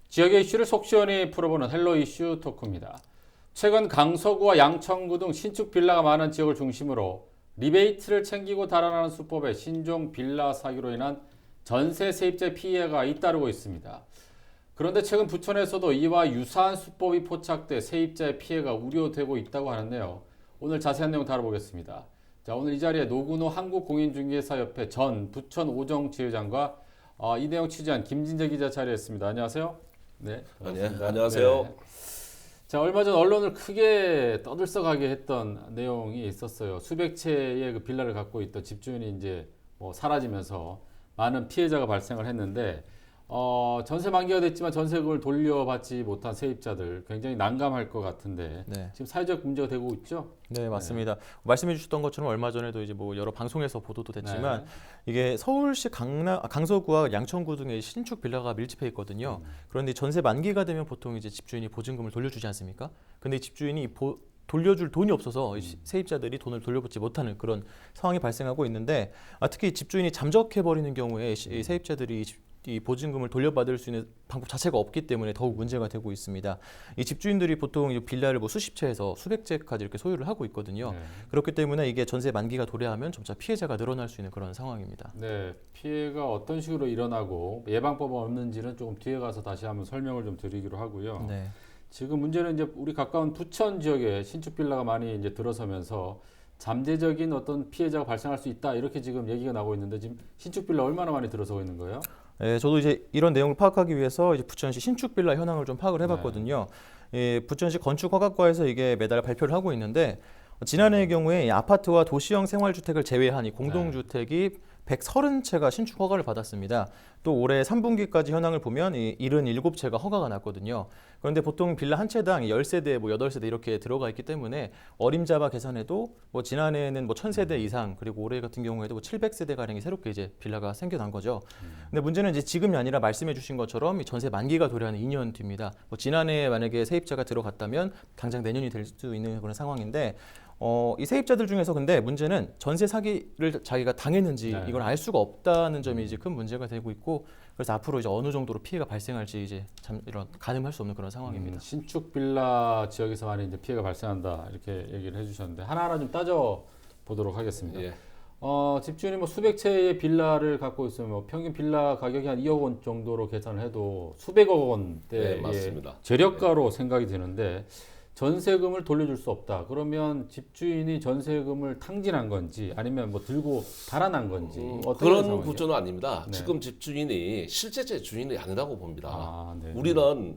지역의 이슈를 속 시원히 풀어보는 헬로 이슈 토크입니다. 최근 강서구와 양천구 등 신축 빌라가 많은 지역을 중심으로 리베이트를 챙기고 달아나는 수법의 신종 빌라 사기로 인한 전세 세입자 피해가 잇따르고 있습니다. 그런데 최근 부천에서도 이와 유사한 수법이 포착돼 세입자의 피해가 우려되고 있다고 하는데요. 오늘 자세한 내용 다뤄보겠습니다. 자, 오늘 이 자리에 노근호 한국공인중개사협회 전 부천 오정 지회장과 이 내용 취재한 김진재 기자 자리했습니다. 안녕하세요. 네, 안녕하세요. 네. 자, 얼마 전 언론을 크게 떠들썩하게 했던 내용이 있었어요. 수백 채의 그 빌라를 갖고 있던 집주인이 이제 사라지면서 많은 피해자가 발생을 했는데 전세 만기가 됐지만 전세금을 돌려받지 못한 세입자들 굉장히 난감할 것 같은데 네. 지금 사회적 문제가 되고 있죠? 네, 맞습니다. 말씀해 주셨던 것처럼 얼마 전에도 이제 여러 방송에서 보도도 됐지만 이게 서울시 강서구와 양천구 등의 신축 빌라가 밀집해 있거든요. 그런데 전세 만기가 되면 보통 이제 집주인이 보증금을 돌려주지 않습니까? 근데 이 집주인이 돌려줄 돈이 없어서 세입자들이 돈을 돌려받지 못하는 그런 상황이 발생하고 있는데 특히 집주인이 잠적해 버리는 경우에 세입자들이 이 보증금을 돌려받을 수 있는 방법 자체가 없기 때문에 더욱 문제가 되고 있습니다. 이 집주인들이 보통 이 빌라를 수십 채에서 수백 채까지 이렇게 소유를 하고 있거든요. 그렇기 때문에 이게 전세 만기가 도래하면 점차 피해자가 늘어날 수 있는 그런 상황입니다. 네, 피해가 어떤 식으로 일어나고 예방법은 없는지는 조금 뒤에 가서 다시 한번 설명을 좀 드리기로 하고요. 네. 지금 문제는 이제 우리 가까운 부천 지역에 신축 빌라가 많이 이제 들어서면서 잠재적인 어떤 피해자가 발생할 수 있다 이렇게 지금 얘기가 나오고 있는데 지금 신축 빌라 얼마나 많이 들어서고 있는 거예요? 네, 저도 이제 이런 내용을 파악하기 위해서 이제 부천시 신축 빌라 현황을 좀 파악을 해봤거든요. 부천시 건축허가과에서 이게 매달 발표를 하고 있는데 지난해의 경우에 이 아파트와 도시형 생활주택을 제외한 이 공동주택이 130채가 신축 허가를 받았습니다. 또 올해 3분기까지 현황을 보면 77채가 허가가 났거든요. 그런데 보통 빌라 한 채당 10세대, 8세대 이렇게 들어가 있기 때문에 어림잡아 계산해도 지난해에는 1000세대 이상 그리고 올해 같은 경우에도 700세대 가량이 새롭게 이제 빌라가 생겨난 거죠. 근데 문제는 이제 지금이 아니라 말씀해 주신 것처럼 이 전세 만기가 도래하는 2년 뒤입니다. 지난해에 만약에 세입자가 들어갔다면 당장 내년이 될 수 있는 그런 상황인데 이 세입자들 중에서 근데 문제는 전세 사기를 자기가 당했는지 이걸 알 수가 없다는 점이 이제 큰 문제가 되고 있고 그래서 앞으로 이제 어느 정도로 피해가 발생할지 이제 참 이런 가늠할 수 없는 그런 상황입니다. 신축 빌라 지역에서 많이 이제 피해가 발생한다 이렇게 얘기를 해주셨는데 하나하나 좀 따져 보도록 하겠습니다. 예. 집주인이 수백 채의 빌라를 갖고 있으면 평균 빌라 가격이 한 2억 원 정도로 계산을 해도 수백억 원대의 맞습니다. 재력가로 생각이 드는데 전세금을 돌려줄 수 없다. 그러면 집주인이 전세금을 탕진한 건지 아니면 들고 달아난 건지 그런 상황이죠? 구조는 아닙니다. 네. 지금 집주인이 실제적 주인이 아니라고 봅니다. 네. 우리는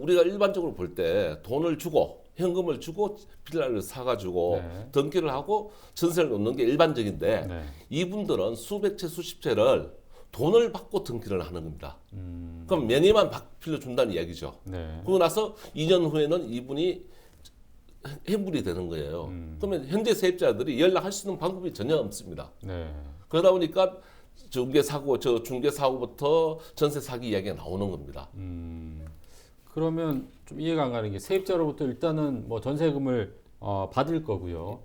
우리가 일반적으로 볼 때 돈을 주고 현금을 주고 빌라를 사가지고 등기를 하고 전세를 놓는 게 일반적인데 이분들은 수백 채 수십 채를 돈을 받고 등기를 하는 겁니다. 그럼 명의만 빌려준다는 이야기죠. 그러고 나서 2년 후에는 이분이 해물이 되는 거예요. 그러면 현재 세입자들이 연락할 수 있는 방법이 전혀 없습니다. 그러다 보니까 중개사고부터 전세 사기 이야기가 나오는 겁니다. 그러면 좀 이해가 안 가는 게 세입자로부터 일단은 전세금을 받을 거고요.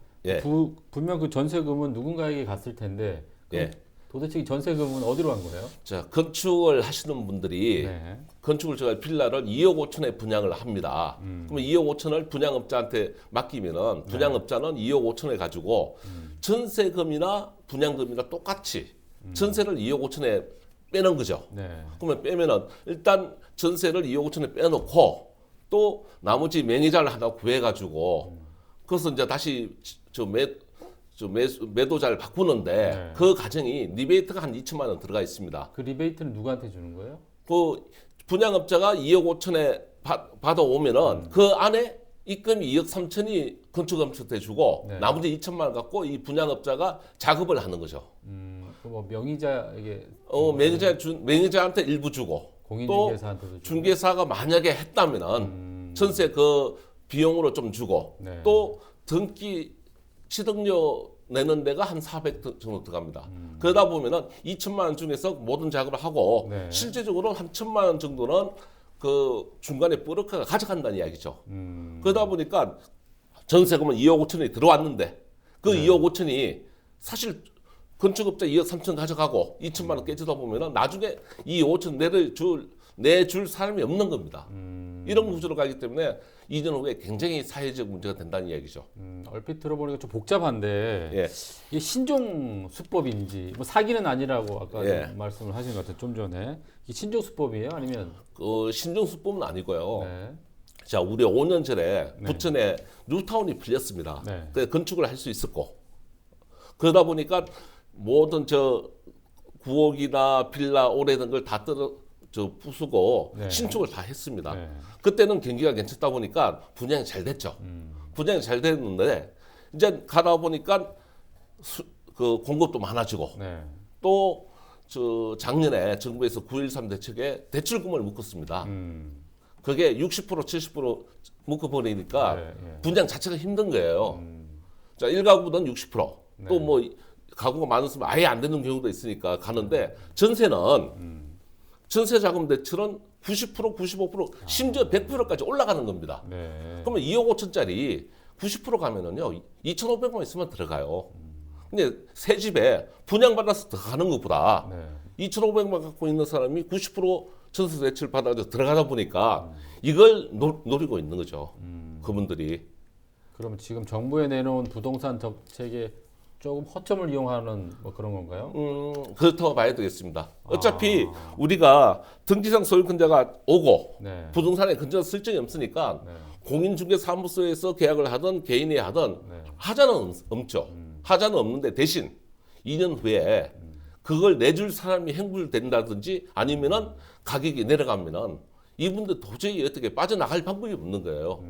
분명 그 전세금은 누군가에게 갔을 텐데 도대체 이 전세금은 어디로 간 거예요? 자, 건축을 하시는 분들이 제가 빌라를 2억 5천에 분양을 합니다. 그러면 2억 5천을 분양업자한테 맡기면은 분양업자는 2억 5천에 가지고 전세금이나 분양금이나 똑같이 전세를 2억 5천에 빼는 거죠. 그러면 빼면은 일단 전세를 2억 5천에 빼놓고 또 나머지 매니저를 하나 구해가지고 그래서 이제 다시 매도자를 바꾸는데 그 과정이 리베이트가 한 2천만 원 들어가 있습니다. 그 리베이트는 누구한테 주는 거예요? 그 분양업자가 2억 5천에 받아오면은 그 안에 입금이 2억 3천이 건축업체한테 주고 나머지 2천만 원 갖고 이 분양업자가 작업을 하는 거죠. 명의자에게 매니저한테 일부 주고 공인중개사한테도 주고 중개사가 만약에 했다면은 전세 그 비용으로 좀 주고 또 등기 취득료 내는 데가 한 400 정도 들어갑니다. 그러다 보면은 2천만 원 중에서 모든 작업을 하고 실제적으로 한 1천만 원 정도는 그 중간에 뿌르카가 가져간다는 이야기죠. 그러다 보니까 전세금은 2억 5천이 들어왔는데 그 2억 5천이 사실 건축업자 2억 3천 가져가고 2천만 원 깨지다 보면은 나중에 이 5천 내를 줄 내줄 사람이 없는 겁니다. 이런 구조로 가기 때문에 이전 후에 굉장히 사회적 문제가 된다는 이야기죠. 얼핏 들어보니까 좀 복잡한데 예. 이게 신종 수법인지 뭐 사기는 아니라고 아까 예. 좀 말씀을 하신 것 같아요. 좀 전에 이게 신종 수법이에요? 아니면 신종수법은 아니고요. 네. 자, 우리 5년 전에 네. 부천에 뉴타운이 풀렸습니다. 네. 그 건축을 할 수 있었고 그러다 보니까 모든 저 구옥이나 빌라 오래된 걸 다 부수고 네. 신축을 다 했습니다. 네. 그때는 경기가 괜찮다 보니까 분양이 잘 됐죠. 분양이 잘 됐는데 이제 가다 보니까 그 공급도 많아지고 네. 또 저 작년에 정부에서 9.13 대책에 대출금을 묶었습니다. 그게 60% 70% 묶어버리니까 네, 네. 분양 자체가 힘든 거예요. 자, 1가구든 60%. 네. 또 뭐 가구가 많으면 아예 안 되는 경우도 있으니까 가는데 전세는 전세 자금 대출은 90%, 95% 심지어 100%까지 올라가는 겁니다. 네. 그러면 2억 5천짜리 90% 가면은요 2,500만 있으면 들어가요. 근데 새 집에 분양받아서 들어가는 것보다 네. 2,500만 갖고 있는 사람이 90% 전세 대출 받아서 들어가다 보니까 이걸 노리고 있는 거죠. 그분들이. 그럼 지금 정부에 내놓은 부동산 정책에 조금 허점을 이용하는 뭐 그런 건가요? 그렇다고 봐야 되겠습니다. 어차피 우리가 등기상 소유권자가 오고 네. 부동산에 근처 설정이 없으니까 네. 공인중개사무소에서 계약을 하든 개인이 하든 네. 하자는 없죠. 하자는 없는데 대신 2년 후에 그걸 내줄 사람이 행불된다든지 아니면은 가격이 내려가면은 이분들 도저히 어떻게 빠져나갈 방법이 없는 거예요.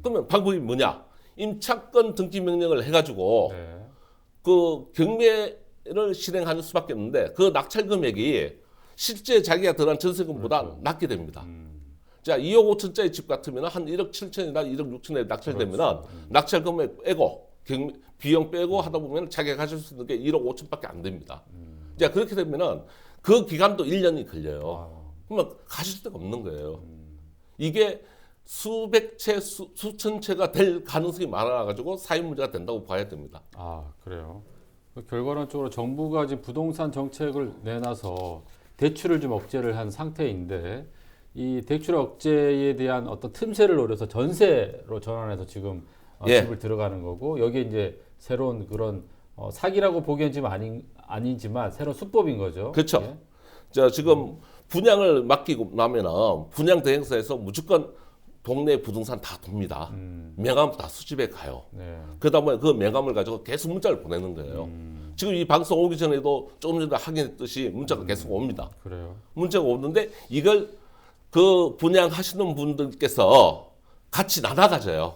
그러면 방법이 뭐냐? 임차권 등기 명령을 해가지고 네. 그 경매를 실행하는 수밖에 없는데 그 낙찰 금액이 실제 자기가 들어간 전세금보다 그렇죠. 낮게 됩니다. 자, 2억 5천짜리 집 같으면 한 1억 7천이나 1억 6천에 낙찰되면 그렇죠. 낙찰 금액 빼고 비용 빼고 하다 보면 자기가 가질 수 있는 게 1억 5천밖에 안 됩니다. 자, 그렇게 되면은 그 기간도 1년이 걸려요. 그러면 가질 데가 없는 거예요. 이게 수백 채, 수천 채가 될 가능성이 많아가지고 사회 문제가 된다고 봐야 됩니다. 아, 그래요. 그 결과론적으로 정부가 지금 부동산 정책을 내놔서 대출을 좀 억제를 한 상태인데 이 대출 억제에 대한 어떤 틈새를 노려서 전세로 전환해서 지금 예. 집을 들어가는 거고 여기에 이제 새로운 그런 사기라고 보기엔 지금 아니지만 새로운 수법인 거죠. 그렇죠. 예. 자, 지금 분양을 맡기고 나면은 분양 대행사에서 무조건 동네 부동산 다 돕니다. 명함 다 수집해 가요. 네. 그다음에 그 명함을 가지고 계속 문자를 보내는 거예요. 지금 이 방송 오기 전에도 조금 전에 확인했듯이 문자가 계속 옵니다. 그래요. 문자가 오는데 이걸 그 분양하시는 분들께서 같이 나눠 가져요.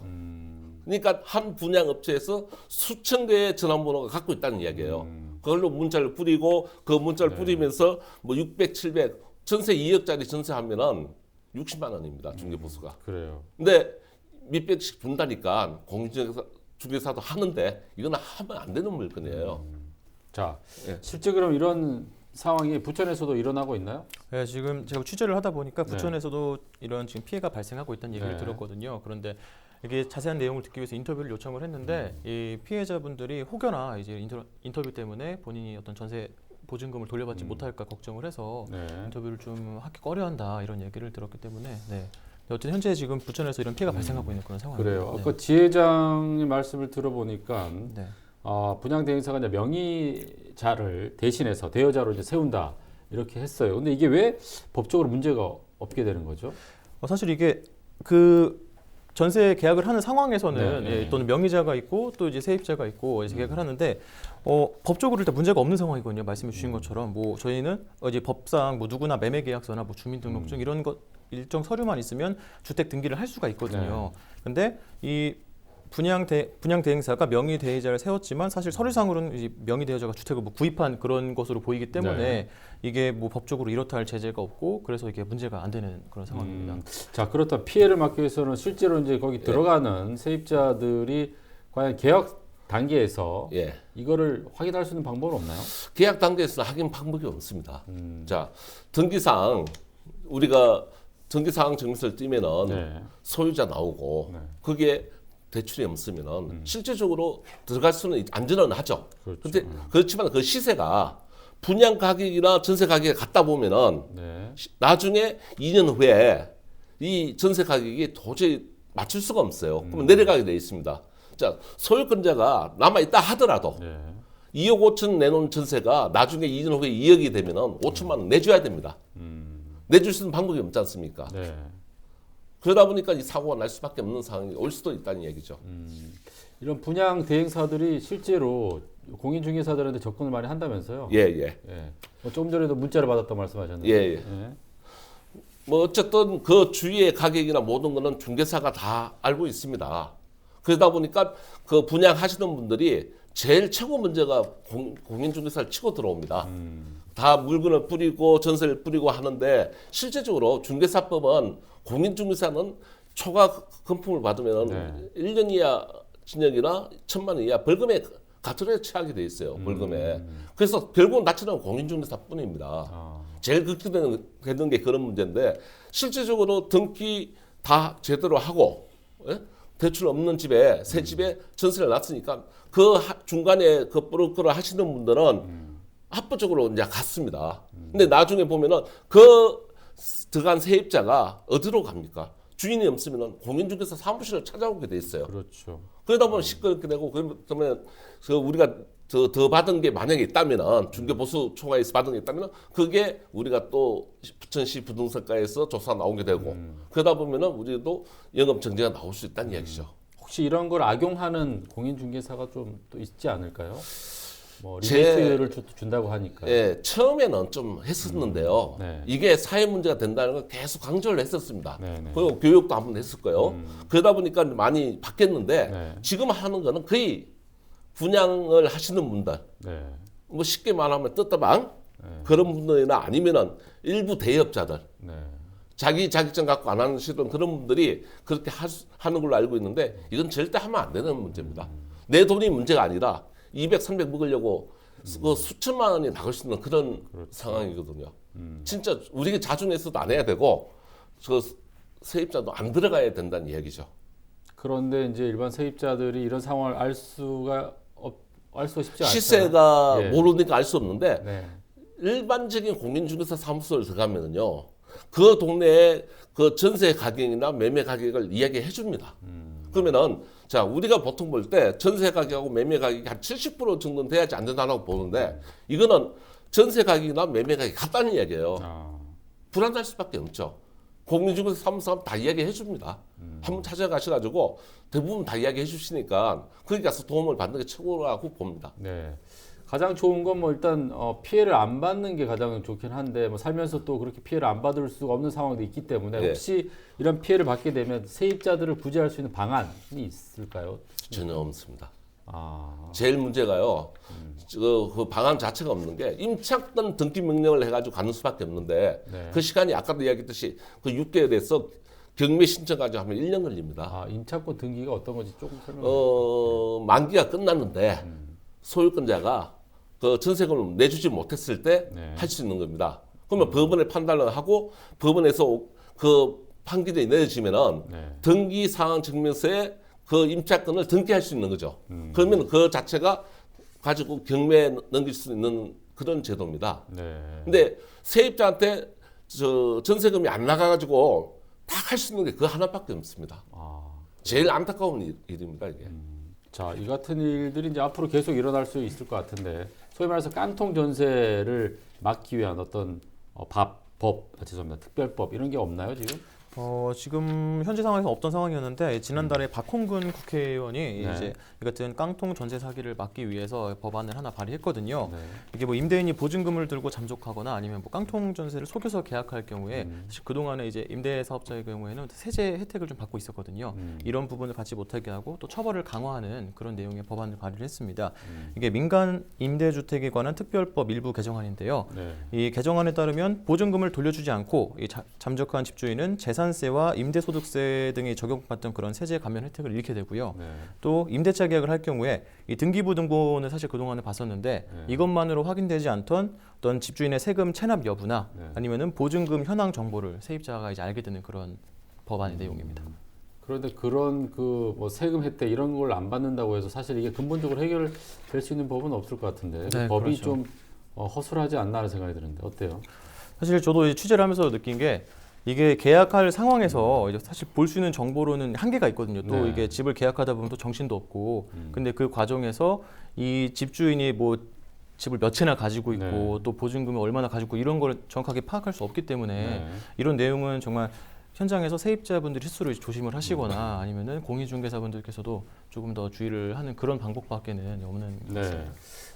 그러니까 한 분양 업체에서 수천 개의 전화번호가 갖고 있다는 이야기예요. 그걸로 문자를 뿌리고 그 문자를 뿌리면서 뭐 600, 700 전세 2억짜리 전세하면은 60만 원입니다. 중개보수가. 그래요. 근데 몇백씩 준다니까 공인중개사도 하는데 이건 하면 안 되는 물건이에요. 자, 예. 실제 그럼 이런 상황이 부천에서도 일어나고 있나요? 네, 지금 제가 취재를 하다 보니까 부천에서도 이런 지금 피해가 발생하고 있다는 얘기를 네. 들었거든요. 그런데 이게 자세한 내용을 듣기 위해서 인터뷰를 요청을 했는데 이 피해자분들이 혹여나 이제 인터뷰 때문에 본인이 어떤 전세 보증금을 돌려받지 못할까 걱정을 해서 네. 인터뷰를 좀 하기 꺼려한다 이런 얘기를 들었기 때문에 네. 어쨌든 현재 지금 부천에서 이런 피해가 발생하고 있는 그런 상황이에요. 그래요. 아까 지회장의 말씀을 들어보니까 네. 분양 대행사가 이제 명의자를 대신해서 대여자로 이제 세운다 이렇게 했어요. 근데 이게 왜 법적으로 문제가 없게 되는 거죠? 사실 이게 그 전세 계약을 하는 상황에서는 네, 네. 또는 명의자가 있고 또 이제 세입자가 있고 이제 계약을 하는데 법적으로 일단 문제가 없는 상황이거든요. 말씀해 주신 것처럼 뭐 저희는 이제 법상 뭐 누구나 매매 계약서나 뭐 주민등록증 이런 것 일정 서류만 있으면 주택 등기를 할 수가 있거든요. 근데 이 분양 대행사가 명의 대여자를 세웠지만 사실 서류상으로는 이 명의 대여자가 주택을 뭐 구입한 그런 것으로 보이기 때문에 네. 이게 뭐 법적으로 이렇다 할 제재가 없고 그래서 이게 문제가 안 되는 그런 상황입니다. 자, 그렇다 피해를 막기 위해서는 실제로 이제 거기 들어가는 세입자들이 과연 계약 단계에서 예. 이거를 확인할 수 있는 방법은 없나요? 계약 단계에서 확인 방법이 없습니다. 자, 등기상 우리가 등기사항 증명서를 띄면은 네. 소유자 나오고 네. 그게 대출이 없으면은 실질적으로 들어갈 수는 안전은 하죠. 그렇죠. 근데 그렇지만 그 시세가 분양 가격이나 전세 가격이 같다 보면은 네. 나중에 2년 후에 이 전세 가격이 도저히 맞출 수가 없어요. 그러면 내려가게 돼 있습니다. 자, 소유권자가 남아 있다 하더라도 네. 2억 5천 내놓은 전세가 나중에 2년 후에 2억이 되면은 5천만 원 내줘야 됩니다. 내줄 수 있는 방법이 없지 않습니까? 네. 그러다 보니까 이 사고가 날 수밖에 없는 상황이 올 수도 있다는 얘기죠. 이런 분양 대행사들이 실제로 공인중개사들한테 접근을 많이 한다면서요? 예, 예. 예. 뭐 조금 전에도 문자를 받았다고 말씀하셨는데. 예, 예. 뭐 어쨌든 그 주위의 가격이나 모든 거는 중개사가 다 알고 있습니다. 그러다 보니까 그 분양하시는 분들이 제일 최고 문제가 공인중개사를 치고 들어옵니다. 다 물건을 뿌리고 전세를 뿌리고 하는데 실제적으로 중개사법은 공인중개사는 초과 금품을 받으면 네. 1년 이하 징역이나 1,000만 원 이하 벌금에 가처분에 처하게 돼 있어요. 벌금에. 그래서 결국은 나치는 공인중개사뿐입니다. 아. 제일 극대되는 게 그런 문제인데 실질적으로 등기 다 제대로 하고 예? 대출 없는 집에 새 집에 전세를 놨으니까 그 중간에 그 브로커를 하시는 분들은 합법적으로 이제 갔습니다. 근데 나중에 보면은 그 들어간 세입자가 어디로 갑니까? 주인이 없으면은 공인중개사 사무실을 찾아오게 돼 있어요. 그렇죠. 그러다 보면 시끄럽게 되고 그러면 그 우리가 더 받은 게 만약에 있다면은 중개보수 초과해서 받은 게 있다면은 그게 우리가 또 부천시 부동산과에서 조사 나오게 되고 그러다 보면은 우리도 영업 정지가 나올 수 있다는 이야기죠. 혹시 이런 걸 악용하는 공인중개사가 좀 또 있지 않을까요? 뭐 리베이트를 준다고 하니까. 예, 처음에는 좀 했었는데요. 네. 이게 사회 문제가 된다는 걸 계속 강조를 했었습니다. 네, 네. 그리고 교육도 한번 했을 거예요. 그러다 보니까 많이 바뀌었는데 네. 지금 하는 거는 거의 분양을 하시는 분들, 네. 뭐 쉽게 말하면 뜯다방 그런 분들이나 아니면은 일부 대업자들, 네. 자기 자격증 갖고 안 하시던 그런 분들이 그렇게 하는 걸로 알고 있는데 이건 절대 하면 안 되는 문제입니다. 내 돈이 문제가 아니라 200, 300 먹으려고 그 수천만 원이 나갈 수 있는 그런 상황이거든요. 진짜 우리가 자중해서도 안 해야 되고 저 세입자도 안 들어가야 된다는 이야기죠. 그런데 이제 일반 세입자들이 이런 상황을 알 수가 쉽지 않죠. 시세가 예. 모르니까 알 수 없는데 네. 일반적인 공인중개사 사무소를 들어가면은요, 그 동네의 그 전세 가격이나 매매 가격을 이야기해 줍니다. 그러면은, 자, 우리가 보통 볼 때 전세 가격하고 매매 가격이 한 70% 정도는 돼야지 안 된다고 보는데, 이거는 전세 가격이나 매매 가격이 같다는 이야기예요. 아. 불안할 수밖에 없죠. 공인중개사 사무소가 다 이야기해 줍니다. 한번 찾아가셔가지고 대부분 다 이야기해 주시니까 거기 가서 도움을 받는 게 최고라고 봅니다. 네. 가장 좋은 건 뭐 일단 피해를 안 받는 게 가장 좋긴 한데 뭐 살면서 또 그렇게 피해를 안 받을 수가 없는 상황도 있기 때문에 네. 혹시 이런 피해를 받게 되면 세입자들을 구제할 수 있는 방안이 있을까요? 전혀 없습니다. 아. 제일 문제가요. 그 방안 자체가 없는 게 임차권 등기 명령을 해가지고 가는 수밖에 없는데 네. 그 시간이 아까도 이야기했듯이 그 6개월에서 경매 신청까지 하면 1년 걸립니다. 아, 임차권 등기가 어떤 건지 조금 설명해 주세요. 만기가 끝났는데 소유권자가 그 전세금을 내주지 못했을 때 할 수 네. 있는 겁니다. 그러면 법원에 판단을 하고 법원에서 그 판결이 내려지면은 네. 등기 상황 증명서에 그 임차권을 등기할 수 있는 거죠. 그러면 그 자체가 가지고 경매에 넘길 수 있는 그런 제도입니다. 네. 근데 세입자한테 저 전세금이 안 나가가지고 다 할 수 있는 게 그 하나밖에 없습니다. 아. 제일 안타까운 일입니다, 이게. 자, 이 같은 일들이 이제 앞으로 계속 일어날 수 있을 것 같은데 소위 말해서 깡통 전세를 막기 위한 어떤 죄송합니다. 특별법 이런 게 없나요, 지금? 지금 현재 상황에서 없던 상황이었는데 지난달에 박홍근 국회의원이 네. 이제 이 같은 깡통 전세 사기를 막기 위해서 법안을 하나 발의했거든요. 네. 이게 뭐 임대인이 보증금을 들고 잠적하거나 아니면 뭐 깡통 전세를 속여서 계약할 경우에 사실 그 동안에 이제 임대 사업자의 경우에는 세제 혜택을 좀 받고 있었거든요. 이런 부분을 받지 못하게 하고 또 처벌을 강화하는 그런 내용의 법안을 발의를 했습니다. 이게 민간 임대주택에 관한 특별법 일부 개정안인데요. 네. 이 개정안에 따르면 보증금을 돌려주지 않고 이 잠적한 집주인은 재산세와 임대소득세 등이 적용받던 그런 세제 감면 혜택을 잃게 되고요. 네. 또 임대차 계약을 할 경우에 이 등기부 등본을 사실 그동안에 봤었는데 이것만으로 확인되지 않던 어떤 집주인의 세금 체납 여부나 아니면은 보증금 현황 정보를 세입자가 이제 알게 되는 그런 법안의 내용입니다. 그런데 그런 그 뭐 세금 혜택 이런 걸 안 받는다고 해서 사실 이게 근본적으로 해결될 수 있는 법은 없을 것 같은데 네, 법이 그렇죠. 좀 허술하지 않나 하는 생각이 드는데 어때요? 사실 저도 이 취재를 하면서 느낀 게 이게 계약할 상황에서 이제 사실 볼 수 있는 정보로는 한계가 있거든요. 또 네. 이게 집을 계약하다 보면 또 정신도 없고, 근데 그 과정에서 이 집주인이 뭐 집을 몇 채나 가지고 있고 네. 또 보증금이 얼마나 가지고 있고 이런 걸 정확하게 파악할 수 없기 때문에 네. 이런 내용은 정말 현장에서 세입자분들이 스스로 조심을 하시거나 아니면은 공인중개사분들께서도 조금 더 주의를 하는 그런 방법밖에는 없는 것 네. 같습니다.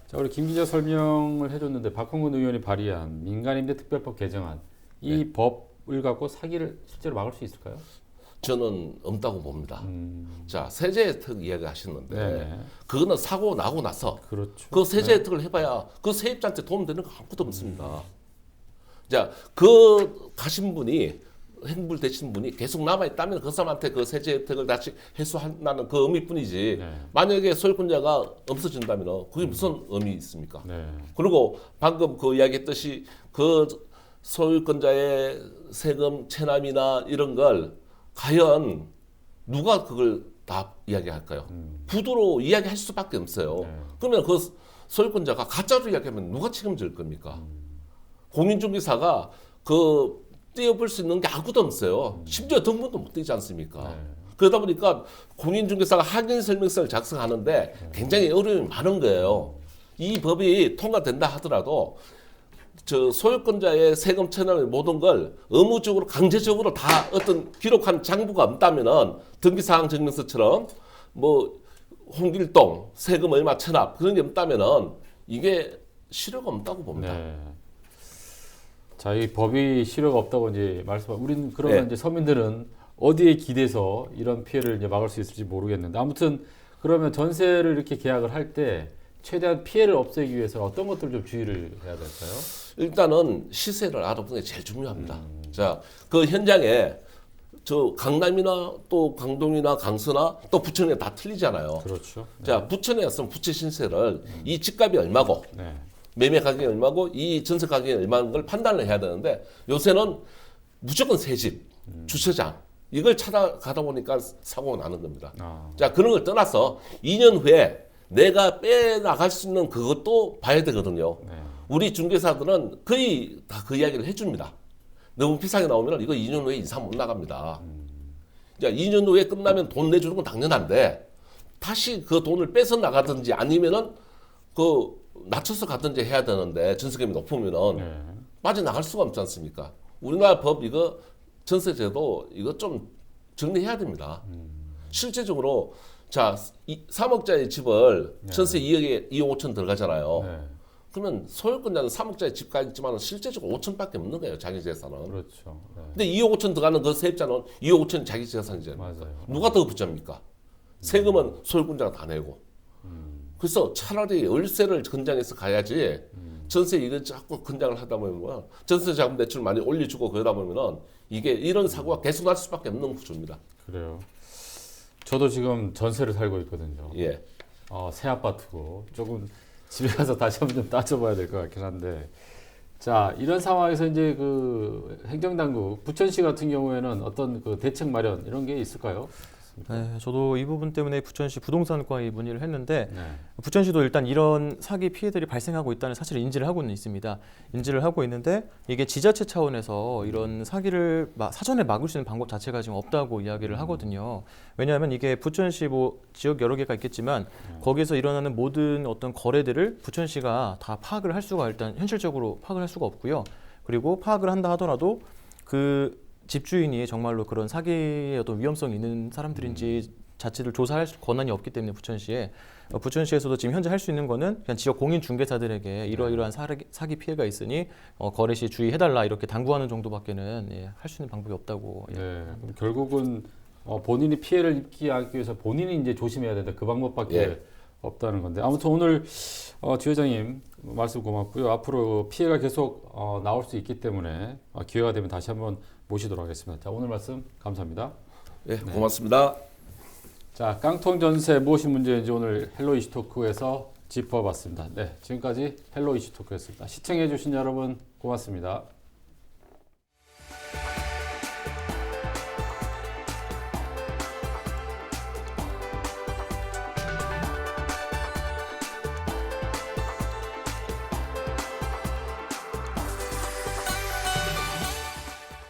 자, 우리 김 기자 설명을 해줬는데 박홍근 의원이 발의한 민간임대특별법 개정안 이 법을 갖고 사기를 실제로 막을 수 있을까요? 저는 없다고 봅니다. 자, 세제 혜택 이야기하셨는데 네. 그거는 사고 나고 나서 그렇죠. 그 세제 혜택을 해봐야 그 세입자한테 도움되는 거 아무것도 없습니다. 자, 그 가신 분이 행불 되신 분이 계속 남아있다면 그 사람한테 그 세제 혜택을 다시 회수한다는 그 의미뿐이지 네. 만약에 소유권자가 없어진다면 그게 무슨 의미 있습니까? 네. 그리고 방금 그 이야기했듯이 그 소유권자의 세금 체납이나 이런 걸 과연 누가 그걸 다 이야기할까요? 부도로 이야기할 수밖에 없어요. 네. 그러면 그 소유권자가 가짜로 이야기하면 누가 책임질 겁니까? 공인중개사가 그 떼어볼 수 있는 게 아무것도 없어요. 심지어 등본도 못 떼지 않습니까? 네. 그러다 보니까 공인중개사가 확인 설명서를 작성하는데 굉장히 어려움이 많은 거예요. 이 법이 통과된다 하더라도 저 소유권자의 세금 체납의 모든 걸 의무적으로 강제적으로 다 어떤 기록한 장부가 없다면은 등기사항 증명서처럼 뭐 홍길동 세금 얼마 체납 그런 게 없다면은 이게 실효가 없다고 봅니다. 네. 자, 이 법이 실효가 없다고 이제 우리는 그러면 네. 이제 서민들은 어디에 기대서 이런 피해를 이제 막을 수 있을지 모르겠는데 아무튼 그러면 전세를 이렇게 계약을 할 때 최대한 피해를 없애기 위해서 어떤 것들을 좀 주의를 해야 될까요? 일단은 시세를 알아보는 게 제일 중요합니다. 자, 그 현장에 저 강남이나 또 강동이나 강서나 또 부천에 다 틀리잖아요. 그렇죠. 자, 부천에 왔으면 부채 신세를 이 집값이 얼마고 네. 매매 가격이 얼마고 이 전세 가격이 얼마인 걸 판단을 해야 되는데 요새는 무조건 새 집, 주차장 이걸 찾아가다 보니까 사고가 나는 겁니다. 아. 자, 그런 걸 떠나서 2년 후에 내가 빼나갈 수 있는 그것도 봐야 되거든요. 네. 우리 중개사들은 거의 다 그 이야기를 해줍니다. 너무 비싸게 나오면 이거 2년 후에 인상 못 나갑니다. 자, 2년 후에 끝나면 돈 내주는 건 당연한데 다시 그 돈을 빼서 나가든지 아니면은 그 낮춰서 가든지 해야 되는데 전세금이 높으면은 네. 빠져나갈 수가 없지 않습니까? 우리나라 법 이거 전세제도 이거 좀 정리해야 됩니다. 실제적으로 자 3억짜리 집을 전세 2억에 2억 5천 들어가잖아요. 네. 그러면 소유권자는 3억짜리 집가 있지만 실제적으로 5천밖에 없는 거예요. 자기 재산은. 그렇죠. 네. 근데 2억 5천 들어가는 그 세입자는 2억 5천 자기 재산이잖아요. 맞아요. 누가 더 부자입니까? 세금은 소유권자가 다 내고. 그래서 차라리 월세를 건장해서 가야지 전세 이거 자꾸 건장을 하다 보면 전세 자금 대출 많이 올려주고 그러다 보면은 이게 이런 사고가 계속 날 수밖에 없는 구조입니다. 그래요. 저도 지금 전세를 살고 있거든요. 예. 새 아파트고 조금 집에 가서 다시 한번 좀 따져봐야 될 것 같긴 한데 자 이런 상황에서 이제 그 행정당국 부천시 같은 경우에는 어떤 그 대책 마련 이런 게 있을까요? 네, 저도 이 부분 때문에 부천시 부동산과에 문의를 했는데 네. 부천시도 일단 이런 사기 피해들이 발생하고 있다는 사실을 인지를 하고는 있습니다. 인지를 하고 있는데 이게 지자체 차원에서 이런 사기를 사전에 막을 수 있는 방법 자체가 지금 없다고 이야기를 하거든요. 왜냐하면 이게 부천시 뭐 지역 여러 개가 있겠지만 거기서 일어나는 모든 어떤 거래들을 부천시가 다 파악을 할 수가 일단 현실적으로 파악을 할 수가 없고요. 그리고 파악을 한다 하더라도 그 집주인이 정말로 그런 사기의 어떤 위험성이 있는 사람들인지 자체를 조사할 권한이 없기 때문에 부천시에서도 지금 현재 할 수 있는 거는 그냥 지역 공인 중개사들에게 이러이러한 사기 피해가 있으니 거래 시 주의해달라 이렇게 당부하는 정도밖에는 할 수 있는 방법이 없다고. 네. 그럼 결국은 본인이 피해를 입지 않기 위해서 본인이 이제 조심해야 된다. 그 방법밖에 없다는 건데 아무튼 오늘 주 회장님 말씀 고맙고요. 앞으로 피해가 계속 나올 수 있기 때문에 기회가 되면 다시 한번 모시도록 하겠습니다. 자, 오늘 말씀 감사합니다. 예, 고맙습니다. 자, 깡통 전세 무엇이 문제인지 오늘 헬로 이슈 토크에서 짚어봤습니다. 네, 지금까지 헬로 이슈 토크였습니다. 시청해주신 여러분 고맙습니다.